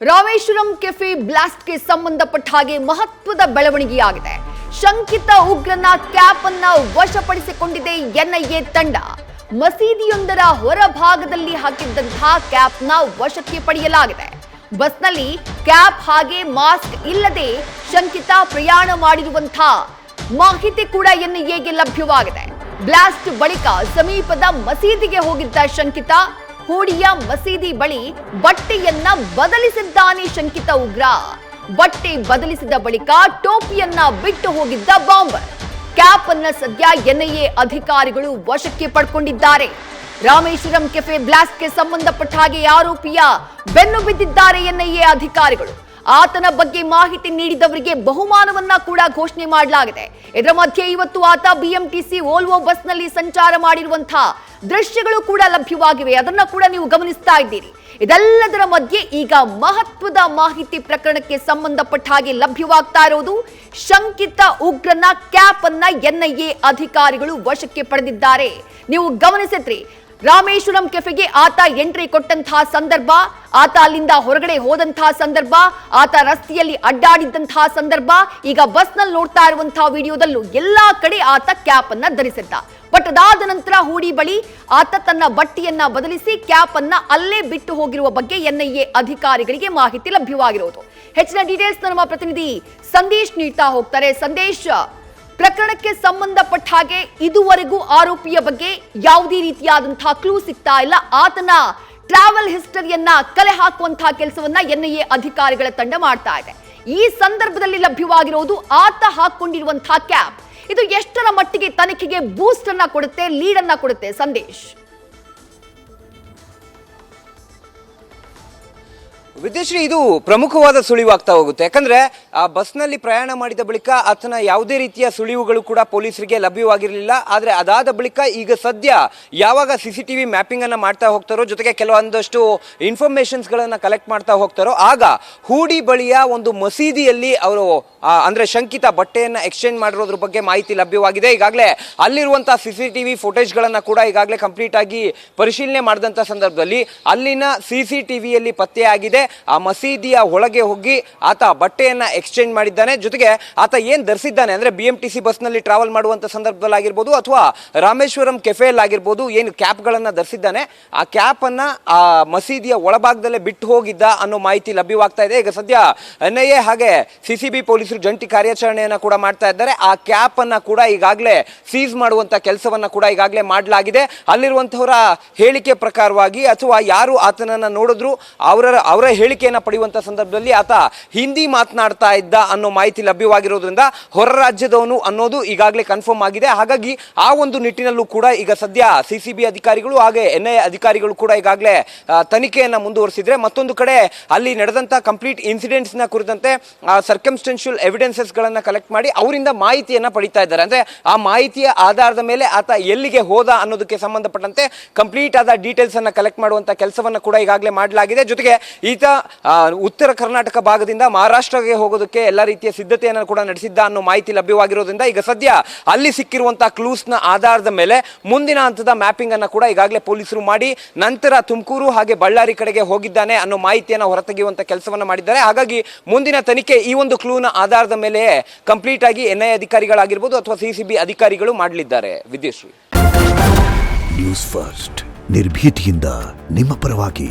Rameswaram cafe ಬ್ಲಾಸ್ಟ್ಗೆ ಸಂಬಂಧಪಟ್ಟ ಹಾಗೆ ಮಹತ್ವದ ಬೆಳವಣಿಗೆಯಾಗಿದೆ. ಶಂಕಿತ ಉಗ್ರನ ಕ್ಯಾಪ್ ಅನ್ನ ವಶಪಡಿಸಿಕೊಂಡಿದೆ ಎನ್ಐಎ ತಂಡ. ಮಸೀದಿಯೊಂದರ ಹೊರಭಾಗದಲ್ಲಿ ಹಾಕಿದ್ದಂತಹ ಕ್ಯಾಪ್ನ ವಶಕ್ಕೆ ಪಡೆಯಲಾಗಿದೆ. ಬಸ್ನಲ್ಲಿ ಕ್ಯಾಪ್ ಹಾಗೆ ಮಾಸ್ಕ್ ಇಲ್ಲದೆ ಶಂಕಿತ ಪ್ರಯಾಣ ಮಾಡಿರುವಂತಹ ಮಾಹಿತಿ ಕೂಡ ಎನ್ಐಎಗೆ ಲಭ್ಯವಾಗಿದೆ. ಬ್ಲಾಸ್ಟ್ ಬಳಿಕ ಸಮೀಪದ ಮಸೀದಿಗೆ ಹೋಗಿದ್ದ ಶಂಕಿತ ಹೂಡಿಯ ಮಸೀದಿ ಬಳಿ ಬಟ್ಟೆಯನ್ನ ಬದಲಿಸಿದ್ದಾನೆ. ಶಂಕಿತ ಉಗ್ರ ಬಟ್ಟೆ ಬದಲಿಸಿದ ಬಳಿಕ ಟೋಪಿಯನ್ನ ಬಿಟ್ಟು ಹೋಗಿದ್ದ ಬಾಂಬರ್. ಕ್ಯಾಪ್ ಅನ್ನ ಸದ್ಯ ಎನ್ಐಎ ಅಧಿಕಾರಿಗಳು ವಶಕ್ಕೆ ಪಡ್ಕೊಂಡಿದ್ದಾರೆ. ರಾಮೇಶ್ವರಂ ಕೆಫೆ ಬ್ಲಾಸ್ಟ್ಗೆ ಸಂಬಂಧಪಟ್ಟ ಹಾಗೆ ಆರೋಪಿಯ ಬೆನ್ನು ಬಿದ್ದಿದ್ದಾರೆ ಎನ್ಐಎ ಅಧಿಕಾರಿಗಳು. ಆತನ ಬಗ್ಗೆ ಮಾಹಿತಿ ನೀಡಿದವರಿಗೆ ಬಹುಮಾನವನ್ನ ಕೂಡ ಘೋಷಣೆ ಮಾಡಲಾಗಿದೆ. ಇದರ ಮಧ್ಯೆ ಇವತ್ತು ಆತ ಬಿಎಂಟಿಸಿ ವೋಲ್ವೋ ಬಸ್ನಲ್ಲಿ ಸಂಚಾರ ಮಾಡಿರುವಂತಹ ದೃಶ್ಯಗಳು ಕೂಡ ಲಭ್ಯವಾಗಿವೆ. ಅದನ್ನ ಕೂಡ ನೀವು ಗಮನಿಸ್ತಾ ಇದ್ದೀರಿ. ಇದೆಲ್ಲದರ ಮಧ್ಯೆ ಈಗ ಮಹತ್ವದ ಮಾಹಿತಿ ಪ್ರಕರಣಕ್ಕೆ ಸಂಬಂಧಪಟ್ಟ ಹಾಗೆ ಲಭ್ಯವಾಗ್ತಾ ಇರೋದು. ಶಂಕಿತ ಉಗ್ರನ ಕ್ಯಾಪ್ ಅನ್ನ ಎನ್ಐಎ ಅಧಿಕಾರಿಗಳು ವಶಕ್ಕೆ ಪಡೆದಿದ್ದಾರೆ. ನೀವು ಗಮನಿಸಿದ್ರಿ, ರಾಮೇಶ್ವರಂ ಕೆಫೆಗೆ ಆತ ಎಂಟ್ರಿ ಕೊಟ್ಟಂತಹ ಸಂದರ್ಭ, ಆತ ಅಲ್ಲಿಂದ ಹೊರಗಡೆ ಹೋದಂತಹ ಸಂದರ್ಭ, ಆತ ರಸ್ತೆಯಲ್ಲಿ ಅಡ್ಡಾಡಿದ್ದಂತಹ ಸಂದರ್ಭ, ಈಗ ಬಸ್ನಲ್ಲಿ ನೋಡ್ತಾ ಇರುವಂತಹ ವಿಡಿಯೋದಲ್ಲೂ ಎಲ್ಲಾ ಕಡೆ ಆತ ಕ್ಯಾಪ್ ಅನ್ನ ಧರಿಸಿದ್ದ. ಬಟ್ ಅದಾದ ನಂತರ ಹೂಡಿ ಬಳಿ ಆತ ತನ್ನ ಬಟ್ಟೆಯನ್ನ ಬದಲಿಸಿ ಕ್ಯಾಪ್ ಅನ್ನ ಅಲ್ಲೇ ಬಿಟ್ಟು ಹೋಗಿರುವ ಬಗ್ಗೆ ಎನ್ಐಎ ಅಧಿಕಾರಿಗಳಿಗೆ ಮಾಹಿತಿ ಲಭ್ಯವಾಗಿರೋದು. ಹೆಚ್ಚಿನ ಡೀಟೇಲ್ಸ್ ನಮ್ಮ ಪ್ರತಿನಿಧಿ ಸಂದೇಶ್ ನೀಡ್ತಾ ಹೋಗ್ತಾರೆ. ಸಂದೇಶ್, ಪ್ರಕರಣಕ್ಕೆ ಸಂಬಂಧಪಟ್ಟ ಹಾಗೆ ಇದುವರೆಗೂ ಆರೋಪಿಯ ಬಗ್ಗೆ ಯಾವುದೇ ರೀತಿಯಾದಂತಹ ಕ್ಲೂ ಸಿಗ್ತಾ ಇಲ್ಲ. ಆತನ ಟ್ರಾವೆಲ್ ಹಿಸ್ಟರಿಯನ್ನ ಕಲೆ ಹಾಕುವಂತಹ ಕೆಲಸವನ್ನ ಎನ್ಐಎ ಅಧಿಕಾರಿಗಳ ತಂಡ ಮಾಡ್ತಾ ಇದೆ. ಈ ಸಂದರ್ಭದಲ್ಲಿ ಲಭ್ಯವಾಗಿರೋದು ಆತ ಹಾಕೊಂಡಿರುವಂತಹ ಕ್ಯಾಪ್. ಇದು ಎಷ್ಟರ ಮಟ್ಟಿಗೆ ತನಿಖೆಗೆ ಬೂಸ್ಟ್ ಅನ್ನ ಕೊಡುತ್ತೆ, ಲೀಡ್ ಅನ್ನ ಕೊಡುತ್ತೆ? ಸಂದೇಶ್, ವಿದ್ಯಾಶ್ರೀ, ಇದು ಪ್ರಮುಖವಾದ ಸುಳಿವಾಗ್ತಾ ಹೋಗುತ್ತೆ. ಯಾಕಂದ್ರೆ ಆ ಬಸ್ನಲ್ಲಿ ಪ್ರಯಾಣ ಮಾಡಿದ ಬಳಿಕ ಆತನ ಯಾವುದೇ ರೀತಿಯ ಸುಳಿವುಗಳು ಕೂಡ ಪೊಲೀಸರಿಗೆ ಲಭ್ಯವಾಗಿರಲಿಲ್ಲ. ಆದರೆ ಅದಾದ ಬಳಿಕ ಈಗ ಸದ್ಯ ಯಾವಾಗ CCTV ಮ್ಯಾಪಿಂಗ್ ಅನ್ನ ಮಾಡ್ತಾ ಹೋಗ್ತಾರೋ, ಜೊತೆಗೆ ಕೆಲವೊಂದಷ್ಟು ಇನ್ಫಾರ್ಮೇಶನ್ಸ್ಗಳನ್ನ ಕಲೆಕ್ಟ್ ಮಾಡ್ತಾ ಹೋಗ್ತಾರೋ, ಆಗ ಹೂಡಿ ಬಳಿಯ ಒಂದು ಮಸೀದಿಯಲ್ಲಿ ಅವರು ಅಂದ್ರೆ ಶಂಕಿತ ಬಟ್ಟೆಯನ್ನ ಎಕ್ಸ್ಚೇಂಜ್ ಮಾಡಿರೋದ್ರ ಬಗ್ಗೆ ಮಾಹಿತಿ ಲಭ್ಯವಾಗಿದೆ. ಈಗಾಗಲೇ ಅಲ್ಲಿರುವಂತಹ CCTV ಫುಟೇಜ್ಗಳನ್ನ ಕೂಡ ಈಗಾಗಲೇ ಕಂಪ್ಲೀಟ್ ಆಗಿ ಪರಿಶೀಲನೆ ಮಾಡಿದಂತ ಸಂದರ್ಭದಲ್ಲಿ ಅಲ್ಲಿನ CCTVಯಲ್ಲಿ ಪತ್ತೆಯಾಗಿದೆ. ಆ ಮಸೀದಿಯ ಒಳಗೆ ಹೋಗಿ ಆತ ಬಟ್ಟೆಯನ್ನ ಎಕ್ಸ್ಚೇಂಜ್ ಮಾಡಿದ್ದಾನೆ. ಜೊತೆಗೆ ಆತ ಏನ್ ಧರಿಸಿದ್ದಾನೆ ಅಂದ್ರೆ BMTC ಬಸ್ನಲ್ಲಿ ಟ್ರಾವೆಲ್ ಮಾಡುವಂತ ಸಂದರ್ಭದಲ್ಲಿ ಆಗಿರ್ಬೋದು ಅಥವಾ ರಾಮೇಶ್ವರಂ ಕೆಫೆಯಲ್ಲಿ ಆಗಿರ್ಬೋದು, ಏನು ಕ್ಯಾಪ್ ಗಳನ್ನ ಧರಿಸಿದ್ದಾನೆ, ಆ ಕ್ಯಾಪ್ ಅನ್ನ ಆ ಮಸೀದಿಯ ಒಳಭಾಗದಲ್ಲೇ ಬಿಟ್ಟು ಹೋಗಿದ್ದ ಅನ್ನೋ ಮಾಹಿತಿ ಲಭ್ಯವಾಗ್ತಾ ಇದೆ. ಈಗ ಸದ್ಯ NIA ಹಾಗೆ CCB ಪೊಲೀಸರು ಜಂಟಿ ಕಾರ್ಯಾಚರಣೆಯನ್ನ ಕೂಡ ಮಾಡ್ತಾ ಇದ್ದಾರೆ. ಆ ಕ್ಯಾಪ್ ಅನ್ನ ಕೂಡ ಈಗಾಗಲೇ ಸೀಸ್ ಮಾಡುವಂತ ಕೆಲಸವನ್ನ ಕೂಡ ಈಗಾಗಲೇ ಮಾಡಲಾಗಿದೆ. ಅಲ್ಲಿರುವಂತವರ ಹೇಳಿಕೆ ಪ್ರಕಾರವಾಗಿ ಅಥವಾ ಯಾರು ಆತನನ್ನ ನೋಡಿದ್ರು ಅವರ ಹೇಳಿಕೆಯನ್ನ ಪಡೆಯುವಂತ ಸಂದರ್ಭದಲ್ಲಿ ಆತ ಹಿಂದಿ ಮಾತನಾಡ್ತಾ ಇದ್ದ ಅನ್ನೋ ಮಾಹಿತಿ ಲಭ್ಯವಾಗಿರೋದ್ರಿಂದ ಹೊರ ರಾಜ್ಯದವನು ಅನ್ನೋದು ಈಗಾಗಲೇ ಕನ್ಫರ್ಮ್ ಆಗಿದೆ. ಹಾಗಾಗಿ ಆ ಒಂದು ನಿಟ್ಟಿನಲ್ಲೂ ಕೂಡ ಈಗ ಸದ್ಯ CCB ಅಧಿಕಾರಿಗಳು ಹಾಗೆ NIA ಅಧಿಕಾರಿಗಳು ಕೂಡ ಈಗಾಗಲೇ ತನಿಖೆಯನ್ನ ಮುಂದುವರಿಸಿದ್ರೆ, ಮತ್ತೊಂದು ಕಡೆ ಅಲ್ಲಿ ನಡೆದಂತ ಕಂಪ್ಲೀಟ್ ಇನ್ಸಿಡೆಂಟ್ಸ್ ನ ಕುರಿತಂತೆ ಸರ್ಕಮ್ಸ್ಟೆನ್ಷಿಯಲ್ ಎವಿಡೆನ್ಸಸ್ ಗಳನ್ನ ಕಲೆಕ್ಟ್ ಮಾಡಿ ಅವರಿಂದ ಮಾಹಿತಿಯನ್ನ ಪಡಿತಾ ಇದ್ದಾರೆ. ಅಂದ್ರೆ ಆ ಮಾಹಿತಿಯ ಆಧಾರದ ಮೇಲೆ ಆತ ಎಲ್ಲಿಗೆ ಹೋದ ಅನ್ನೋದಕ್ಕೆ ಸಂಬಂಧಪಟ್ಟಂತೆ ಕಂಪ್ಲೀಟ್ ಆದ ಡೀಟೇಲ್ಸ್ ಅನ್ನ ಕಲೆಕ್ಟ್ ಮಾಡುವಂತ ಕೆಲಸವನ್ನ ಕೂಡ ಈಗಾಗಲೇ ಮಾಡಲಾಗಿದೆ. ಜೊತೆಗೆ ಈತ ಉತ್ತರ ಕರ್ನಾಟಕ ಭಾಗದಿಂದ ಮಹಾರಾಷ್ಟ್ರಗೆ ಹೋಗೋದಕ್ಕೆ ಎಲ್ಲ ರೀತಿಯ ಸಿದ್ಧತೆಯನ್ನು ಕೂಡ ನಡೆಸಿದ್ದ ಅನ್ನೋ ಮಾಹಿತಿ ಲಭ್ಯವಾಗಿರೋದ್ರಿಂದ ಈಗ ಸದ್ಯ ಅಲ್ಲಿ ಸಿಕ್ಕಿರುವಂತಹ ಕ್ಲೂಸ್ ನ ಆಧಾರದ ಮೇಲೆ ಮುಂದಿನ ಹಂತದ ಮ್ಯಾಪಿಂಗ್ ಅನ್ನ ಕೂಡ ಈಗಾಗಲೇ ಪೊಲೀಸರು ಮಾಡಿ ನಂತರ ತುಮಕೂರು ಹಾಗೆ ಬಳ್ಳಾರಿ ಕಡೆಗೆ ಹೋಗಿದ್ದಾನೆ ಅನ್ನೋ ಮಾಹಿತಿಯನ್ನು ಹೊರತೆಗೆಯುವಂತ ಕೆಲಸವನ್ನ ಮಾಡಿದ್ದಾರೆ. ಹಾಗಾಗಿ ಮುಂದಿನ ತನಿಖೆ ಈ ಒಂದು ಕ್ಲೂನ ಆಧಾರದ ಮೇಲೆ ಕಂಪ್ಲೀಟ್ ಆಗಿ NIA ಅಧಿಕಾರಿಗಳಾಗಿರ್ಬೋದು ಅಥವಾ CCB ಅಧಿಕಾರಿಗಳು ಮಾಡಲಿದ್ದಾರೆ. ವಿದ್ಯಾಶ್ರೀ, ನ್ಯೂಸ್ ಫಸ್ಟ್ ನಿರ್ಭೀತಿಯಿಂದ ನಿಮ್ಮ ಪರವಾಗಿ.